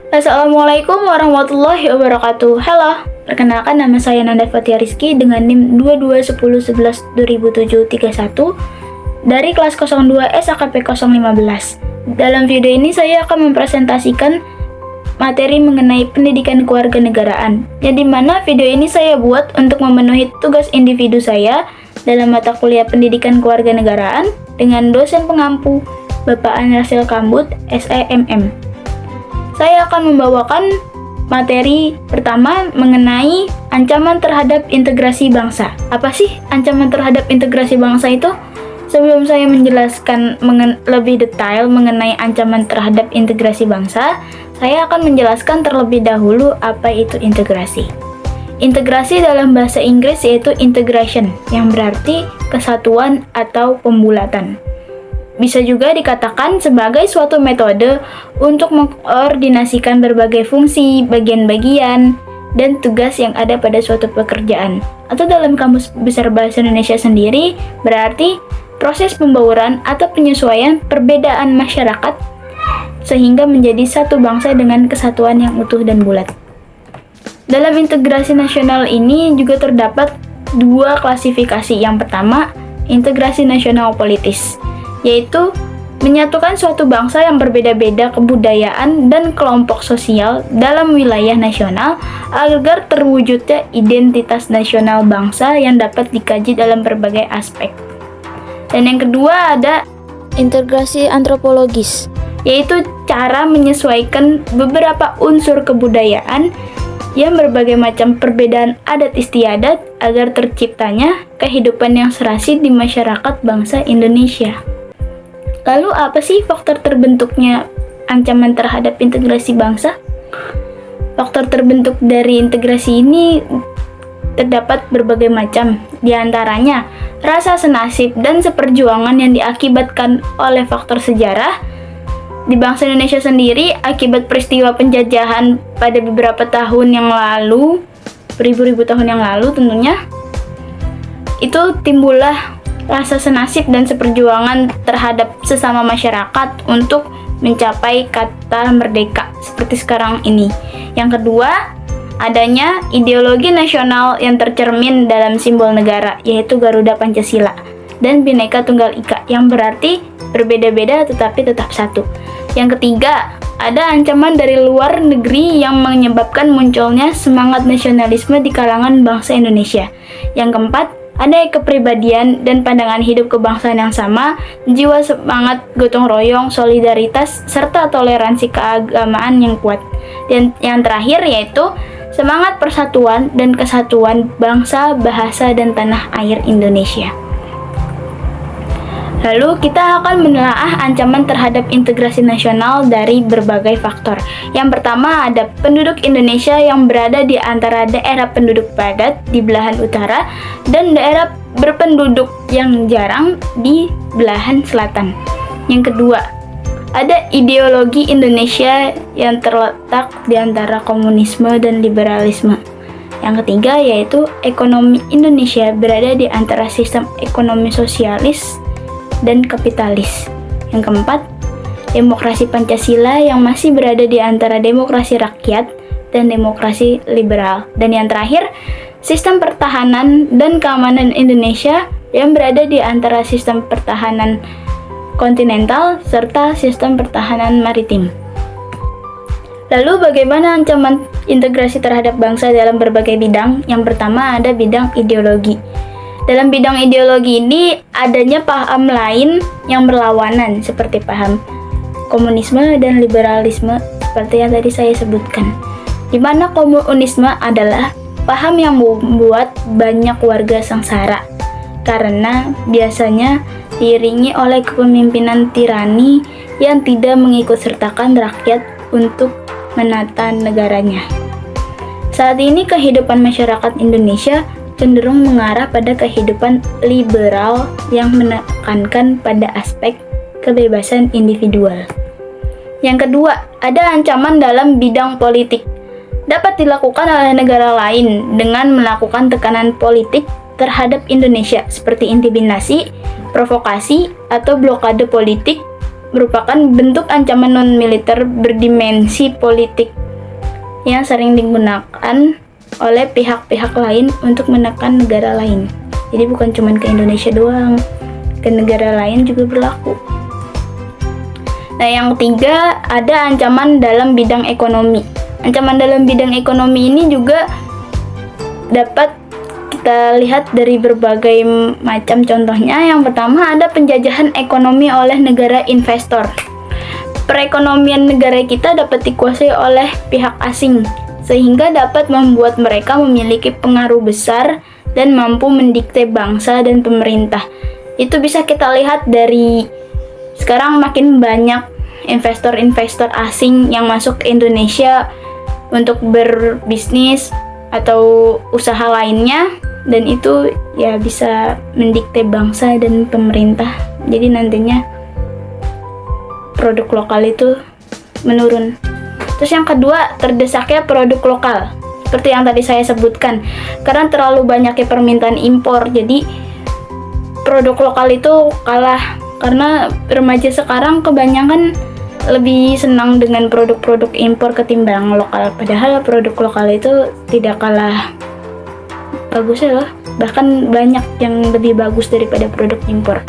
Assalamualaikum warahmatullahi wabarakatuh. Halo, perkenalkan nama saya Nanda Fatia Rizky dengan NIM 221011200731 dari kelas 02 SAKP 015. Dalam video ini saya akan mempresentasikan materi mengenai pendidikan kewarganegaraan, yang dimana video ini saya buat untuk memenuhi tugas individu saya dalam mata kuliah pendidikan kewarganegaraan dengan dosen pengampu Bapak Anrasil Kambut, SEMM. Saya akan membawakan materi pertama mengenai ancaman terhadap integrasi bangsa. Apa sih ancaman terhadap integrasi bangsa itu? Sebelum saya menjelaskan lebih detail mengenai ancaman terhadap integrasi bangsa, saya akan menjelaskan terlebih dahulu apa itu integrasi. Integrasi dalam bahasa Inggris yaitu integration, yang berarti kesatuan atau pembulatan. Bisa juga dikatakan sebagai suatu metode untuk mengkoordinasikan berbagai fungsi, bagian-bagian, dan tugas yang ada pada suatu pekerjaan. Atau dalam Kamus Besar Bahasa Indonesia sendiri, berarti proses pembauran atau penyesuaian perbedaan masyarakat sehingga menjadi satu bangsa dengan kesatuan yang utuh dan bulat. Dalam integrasi nasional ini juga terdapat dua klasifikasi. Yang pertama, integrasi nasional politis, yaitu menyatukan suatu bangsa yang berbeda-beda kebudayaan dan kelompok sosial dalam wilayah nasional agar terwujudnya identitas nasional bangsa yang dapat dikaji dalam berbagai aspek. Dan yang kedua ada integrasi antropologis, yaitu cara menyesuaikan beberapa unsur kebudayaan yang berbagai macam perbedaan adat istiadat agar terciptanya kehidupan yang serasi di masyarakat bangsa Indonesia. Lalu apa sih faktor terbentuknya ancaman terhadap integrasi bangsa? Faktor terbentuk dari integrasi ini terdapat berbagai macam, di antaranya rasa senasib dan seperjuangan yang diakibatkan oleh faktor sejarah. Di bangsa Indonesia sendiri, akibat peristiwa penjajahan pada beberapa tahun yang lalu, beribu-ribu tahun yang lalu tentunya, itu timbullah rasa senasib dan seperjuangan terhadap sesama masyarakat untuk mencapai kata merdeka seperti sekarang ini. Yang kedua, adanya ideologi nasional yang tercermin dalam simbol negara, yaitu Garuda Pancasila dan Bhinneka Tunggal Ika, yang berarti berbeda-beda tetapi tetap satu. Yang ketiga, ada ancaman dari luar negeri yang menyebabkan munculnya semangat nasionalisme di kalangan bangsa Indonesia. Yang keempat, ada kepribadian dan pandangan hidup kebangsaan yang sama, jiwa semangat gotong royong, solidaritas, serta toleransi keagamaan yang kuat. Dan yang terakhir yaitu semangat persatuan dan kesatuan bangsa, bahasa, dan tanah air Indonesia. Lalu kita akan menelaah ancaman terhadap integrasi nasional dari berbagai faktor. Yang pertama ada penduduk Indonesia yang berada di antara daerah penduduk padat di belahan utara dan daerah berpenduduk yang jarang di belahan selatan. Yang kedua, ada ideologi Indonesia yang terletak di antara komunisme dan liberalisme. Yang ketiga yaitu ekonomi Indonesia berada di antara sistem ekonomi sosialis dan kapitalis. Yang keempat, demokrasi Pancasila yang masih berada di antara demokrasi rakyat dan demokrasi liberal. Dan yang terakhir, sistem pertahanan dan keamanan Indonesia yang berada di antara sistem pertahanan kontinental serta sistem pertahanan maritim. Lalu bagaimana ancaman integrasi terhadap bangsa dalam berbagai bidang? Yang pertama ada bidang ideologi. Dalam bidang ideologi ini adanya paham lain yang berlawanan seperti paham komunisme dan liberalisme seperti yang tadi saya sebutkan. Di mana komunisme adalah paham yang membuat banyak warga sengsara karena biasanya diiringi oleh kepemimpinan tirani yang tidak mengikut sertakan rakyat untuk menata negaranya. Saat ini kehidupan masyarakat Indonesia cenderung mengarah pada kehidupan liberal yang menekankan pada aspek kebebasan individual. Yang kedua, ada ancaman dalam bidang politik. Dapat dilakukan oleh negara lain dengan melakukan tekanan politik terhadap Indonesia seperti intimidasi, provokasi, atau blokade politik merupakan bentuk ancaman non-militer berdimensi politik yang sering digunakan oleh pihak-pihak lain untuk menekan negara lain. Jadi bukan cuma ke Indonesia doang, ke negara lain juga berlaku. Nah, yang ketiga ada ancaman dalam bidang ekonomi. Ancaman dalam bidang ekonomi ini juga dapat kita lihat dari berbagai macam contohnya. Yang pertama ada penjajahan ekonomi oleh negara investor. Perekonomian negara kita dapat dikuasai oleh pihak asing, sehingga dapat membuat mereka memiliki pengaruh besar dan mampu mendikte bangsa dan pemerintah. Itu bisa kita lihat dari sekarang makin banyak investor-investor asing yang masuk ke Indonesia untuk berbisnis atau usaha lainnya, dan itu ya bisa mendikte bangsa dan pemerintah. Jadi nantinya produk lokal itu menurun. Terus yang kedua, terdesaknya produk lokal. Seperti yang tadi saya sebutkan, karena terlalu banyaknya permintaan impor, jadi produk lokal itu kalah. Karena remaja sekarang kebanyakan lebih senang dengan produk-produk impor ketimbang lokal. Padahal produk lokal itu tidak kalah bagusnya loh. Bahkan banyak yang lebih bagus daripada produk impor.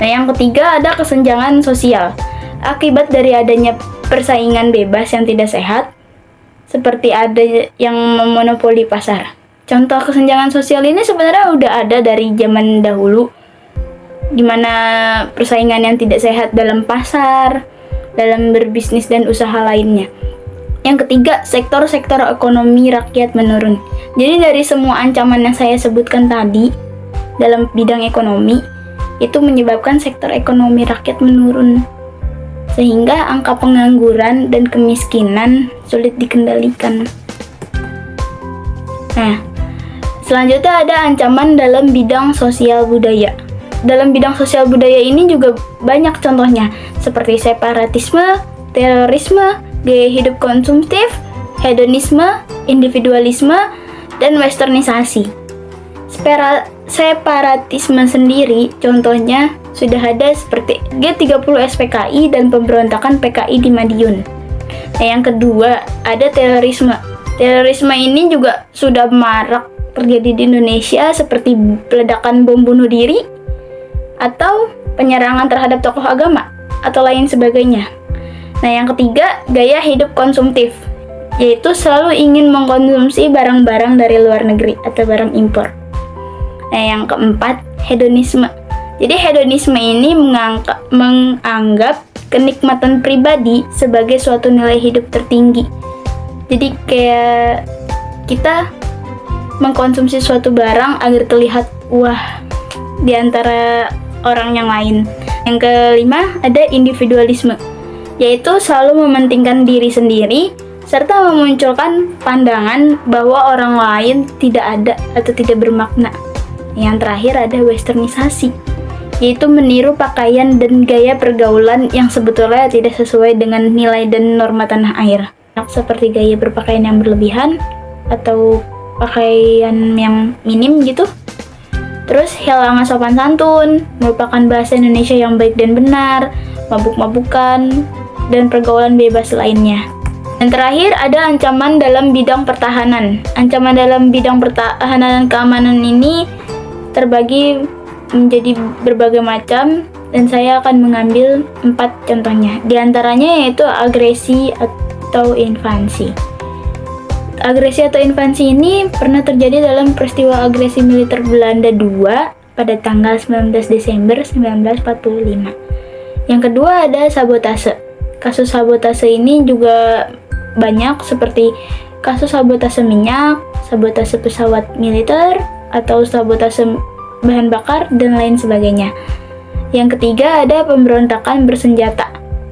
Nah, yang ketiga ada kesenjangan sosial. Akibat dari adanya persaingan bebas yang tidak sehat, seperti ada yang memonopoli pasar. Contoh kesenjangan sosial ini sebenarnya udah ada dari zaman dahulu, di mana persaingan yang tidak sehat dalam pasar, dalam berbisnis dan usaha lainnya. Yang ketiga, sektor-sektor ekonomi rakyat menurun. Jadi dari semua ancaman yang saya sebutkan tadi dalam bidang ekonomi, itu menyebabkan sektor ekonomi rakyat menurun, sehingga angka pengangguran dan kemiskinan sulit dikendalikan. Nah, selanjutnya ada ancaman dalam bidang sosial budaya. Dalam bidang sosial budaya ini juga banyak contohnya, seperti separatisme, terorisme, gaya hidup konsumtif, hedonisme, individualisme, dan westernisasi. Separatisme sendiri contohnya sudah ada seperti G30 SPKI dan pemberontakan PKI di Madiun. Nah, yang kedua ada terorisme. Terorisme ini juga sudah marak terjadi di Indonesia, seperti peledakan bom bunuh diri atau penyerangan terhadap tokoh agama atau lain sebagainya. Nah, yang ketiga gaya hidup konsumtif, yaitu selalu ingin mengkonsumsi barang-barang dari luar negeri atau barang impor. Nah, yang keempat hedonisme. Jadi hedonisme ini menganggap kenikmatan pribadi sebagai suatu nilai hidup tertinggi. Jadi kayak kita mengkonsumsi suatu barang agar terlihat wah di antara orang yang lain. Yang kelima ada individualisme, yaitu selalu mementingkan diri sendiri serta memunculkan pandangan bahwa orang lain tidak ada atau tidak bermakna. Yang terakhir ada westernisasi, yaitu meniru pakaian dan gaya pergaulan yang sebetulnya tidak sesuai dengan nilai dan norma tanah air. Seperti gaya berpakaian yang berlebihan atau pakaian yang minim gitu. Terus hilangan sopan santun, merupakan bahasa Indonesia yang baik dan benar, mabuk-mabukan, dan pergaulan bebas lainnya. Dan terakhir ada ancaman dalam bidang pertahanan. Ancaman dalam bidang pertahanan dan keamanan ini terbagi menjadi berbagai macam, dan saya akan mengambil 4 contohnya. Di antaranya yaitu agresi atau invasi. Agresi atau invasi ini pernah terjadi dalam peristiwa agresi militer Belanda II pada tanggal 19 Desember 1945. Yang kedua ada sabotase. Kasus sabotase ini juga banyak, seperti kasus sabotase minyak, sabotase pesawat militer, atau sabotase bahan bakar, dan lain sebagainya. Yang ketiga ada pemberontakan bersenjata.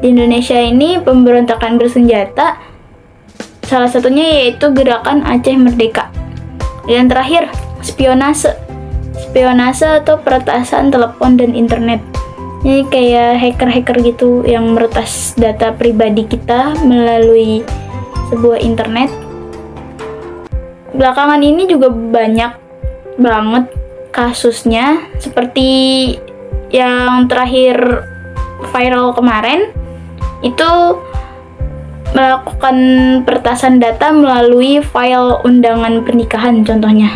Di Indonesia ini pemberontakan bersenjata salah satunya yaitu gerakan Aceh Merdeka. Yang terakhir spionase. Spionase atau peretasan telepon dan internet. Ini kayak hacker-hacker gitu yang meretas data pribadi kita melalui sebuah internet. Belakangan ini juga banyak banget kasusnya, seperti yang terakhir viral kemarin itu melakukan peretasan data melalui file undangan pernikahan contohnya.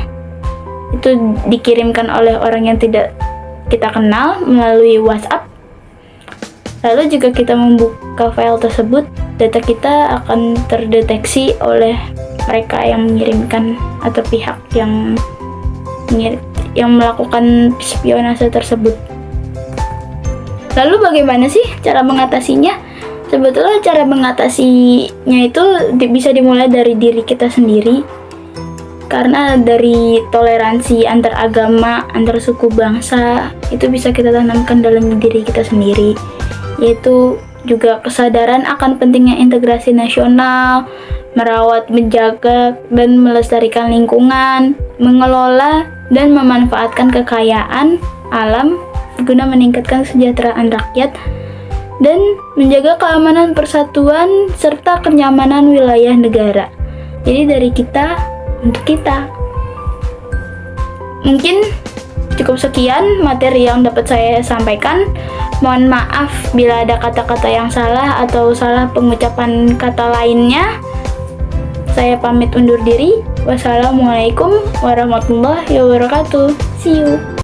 Itu dikirimkan oleh orang yang tidak kita kenal melalui WhatsApp. Lalu jika kita membuka file tersebut, data kita akan terdeteksi oleh mereka yang mengirimkan atau pihak yang melakukan spionase tersebut. Lalu bagaimana sih cara mengatasinya? Sebetulnya cara mengatasinya itu bisa dimulai dari diri kita sendiri, karena dari toleransi antar agama, antar suku bangsa itu bisa kita tanamkan dalam diri kita sendiri, yaitu juga kesadaran akan pentingnya integrasi nasional, merawat, menjaga, dan melestarikan lingkungan, mengelola dan memanfaatkan kekayaan alam guna meningkatkan kesejahteraan rakyat, dan menjaga keamanan persatuan serta kenyamanan wilayah negara. Jadi dari kita untuk kita. Mungkin cukup sekian materi yang dapat saya sampaikan. Mohon maaf bila ada kata-kata yang salah atau salah pengucapan kata lainnya. Saya pamit undur diri. Wassalamualaikum warahmatullahi wabarakatuh. See you.